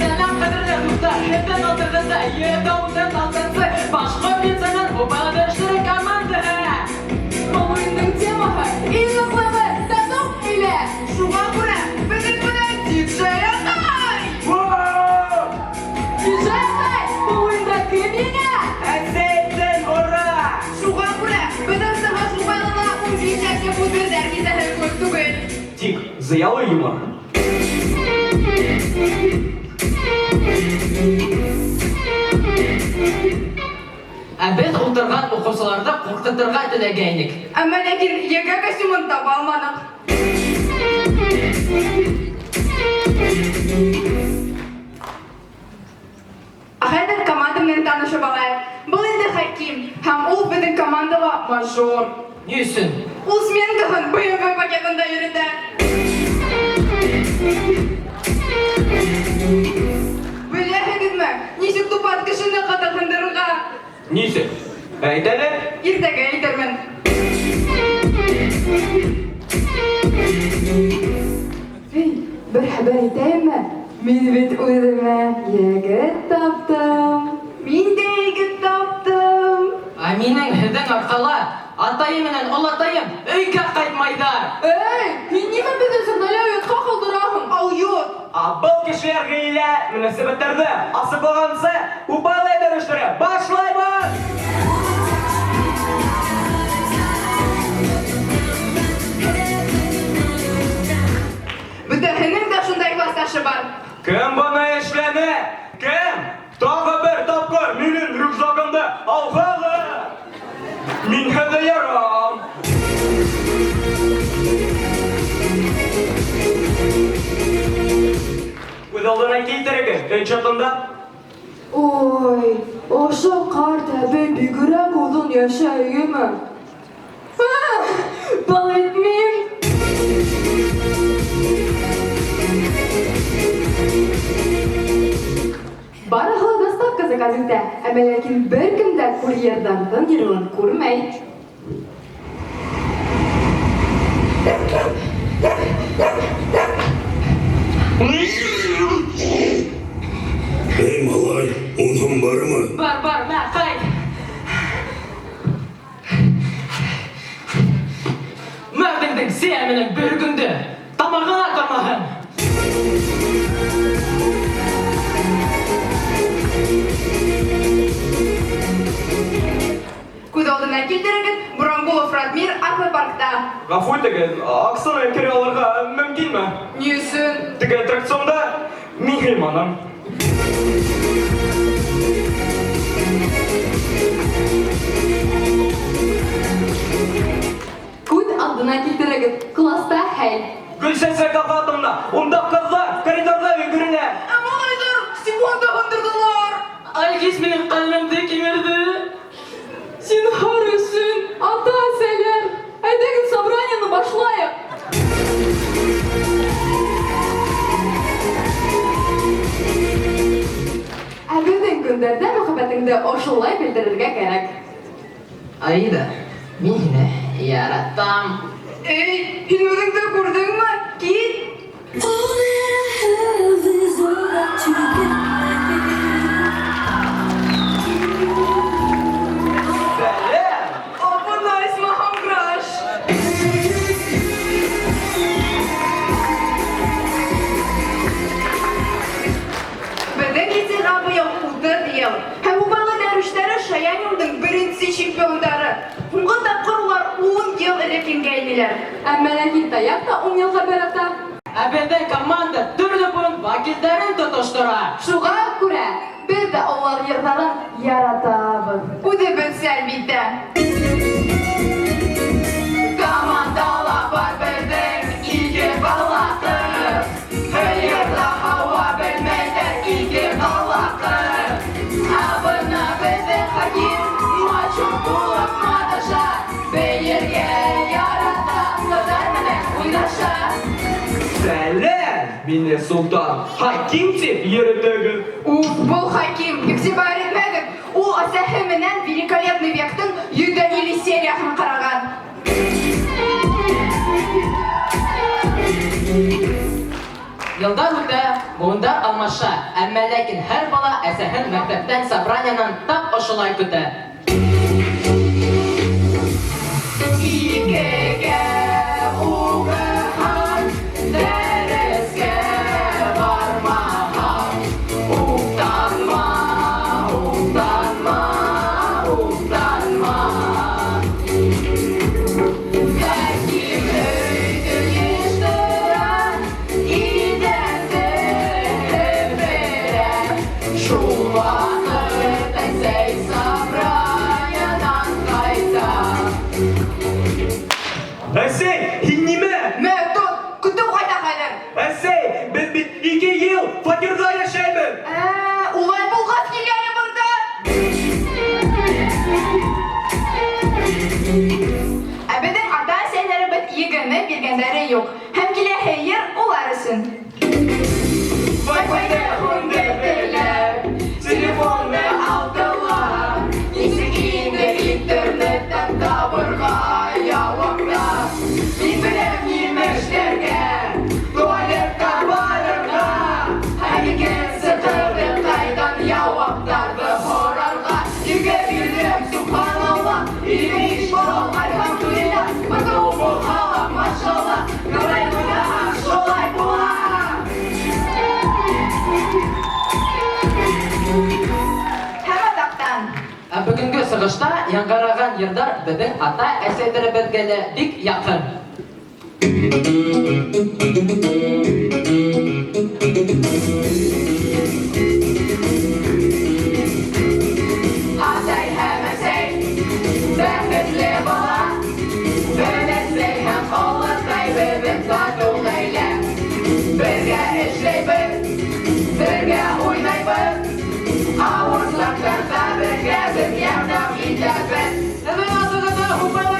Selam kaderler muhtar. Hepten oturduğunda yerde oturan altısı. Başka bir sefer bu bağdaşları kalmadı. Bu oyunun temağı ilgili tatım ile. Şuna göre bizim buna DJ Atay. DJ Atay bu oyunda kim yener? Sen ora. Şuna göre bizim sana şu balona uzayacak bu bir dergi zehir koydu böyle. Тик, заява юмор. Biz oturgan okusularda korkutırga tilagaynik. Ama lakin yaga kostyumun tabi almadık. Ahaydır komandamla tanışıp alayım. Bu indi Hakim. Hem o bizim komandada major. Yüzün. Uzmen kızın BMW paketinde yürüdü. Bilesiniz mi? Nişik tupat kışını katakındırırga. Нисе. Әйтәле? Иртәгә әйтермен. Эй, бер хәбәр итәйемме? Мин бит үземә егет таптым. Мин дә егет таптым. Минең һеҙҙең арҡала атайым менән олатайым өйгә ҡайтмайҙар. Эй, һин нимә беҙҙе журналия оятҡа ҡалдыраһың? Алйот. Был кешеләр ғаилә мөнәсәбәттәрҙе асыҡлағансы упайлай дөрөштөрә. Башлайбыҙ! Бөтәһенең дә шундай классташы бар. Кем баны эшләне? Кем? Тағы бер тапҡыр минең рюкзагымды алғағыҙ! Мин һеҙҙе ярам! Үҙ алдына килтерегеҙ, отчетында. Ой, ошо ҡарт әбей бигерәк оҙон йәшәйеме? Белмим. Барыһы доставка заказ итә, әммә ләкин бер кем дә курьерҙан тын йөрөүен күрмәй. Эй, малай, унһың бармы? Бар, мә, ҡайт. Мәрдеңдең сия менән бөргөндө тамағына тормаһын. Күҙ алдына килтерегеҙ, Буранғолов Радмир аквапаркта. Ғәфү итегеҙ, Оксана керә алырға мөмкинме? Ни өсөн? Теге аттракционда мин һыйманым. Күҙ алдына килтерегеҙ, класста хәл. Гөлсәсә кафатымда, унда ҡыҙҙар коридорҙа йүгеренә. Малайҙар, Симонды һындырҙылар. Альгиз минең ҡәлбемде кимерҙе. Зинһар өсөн, ата-әсәләр, әйҙәгеҙ собранияны башлайыҡ. Ә беҙҙең көндәрҙә мөхәббәтеңде ошолай белдерергә кәрәк. Аида, мин һине яратам. Эй, һин үҙеңде күрҙеңме? Кит! All that I have is all that you give Сәләм! Апына исмаһам краш! Беҙҙең лицейға быйыл 30 йыл. Һәм бу бала дәрүштәре Шаяньюндың беренсе чемпиондары. Һуңғы тапҡыр улар 10 йыл элек ингәйнеләр. Әммә ләкин таяҡ та 10 йылға бәрәтә. Ә беҙҙең команда төрлө буын вакилдәрен тотоштора. Шуға күрә беҙ ҙә улар йырҙарын яратабыҙ. Үҙебеҙсә әлбиттә. Командала бар беҙҙең ике балаҡы. Һыйырҙа һауа белмәйҙәр ике балаҡы. Ә бына беҙҙең Хаким мачо булып маташа. Бейергә ярата, ҡыҙҙар менән уйнаша. Сәләм! Мине Султан Хаким тип йөрөтөгөҙ. Был Хаким, игътибар етмәгеҙ. Ул әсәһе менән великолепный вектың 150 серияһын ҡараған. Йылдар үтә, буындар алмаша, әмма ләкин һәр бала әсәһен мәктәптән собраниянан тап ошолай көтә. Икегә угыһан, дәрескә бармаһаң, уктанма, уктанма, уктанма. Хәким өйдө ештерән, идәнде һеперә, шул вакыт әсәй собраниянан кайта. Әсәй, һин нимә? Мә, тот, көтү кайда хәзер? Әсәй, без бит 2 ел фатирда яшәйбез. Улай булгас килгәне монда. Безнең ата-әсәләребез егене биргәннәре юк. Һәм килә хәер улар өчен. Wi-Fi-ны хундырдылар, телефонны алдылар. Ничек инде интернеттан табырга явымда. Мин беләм нимә эшләргә, туалетка барырга. Һәр икенсе кызы кайдан яваптарды һорарга. Нигә бирдем, субханалла, иш барам, альхамдулилла. Бу булган машалла, күрәлмәдә шулай була. Һәм атактан. Ә бүгенге сыгышта яңгыраган йырдар безнең ата-әсәләребезгә дә бик якын. Атай һәм әсәй, бәхетле бала. Бәләсәй һәм олатай бебек тату ғаилә. Бергә эшләйбез, бергә уйнайбыз. Авырлыкларда бергә без ярдәм итәбез. Әмма азыгыда хупала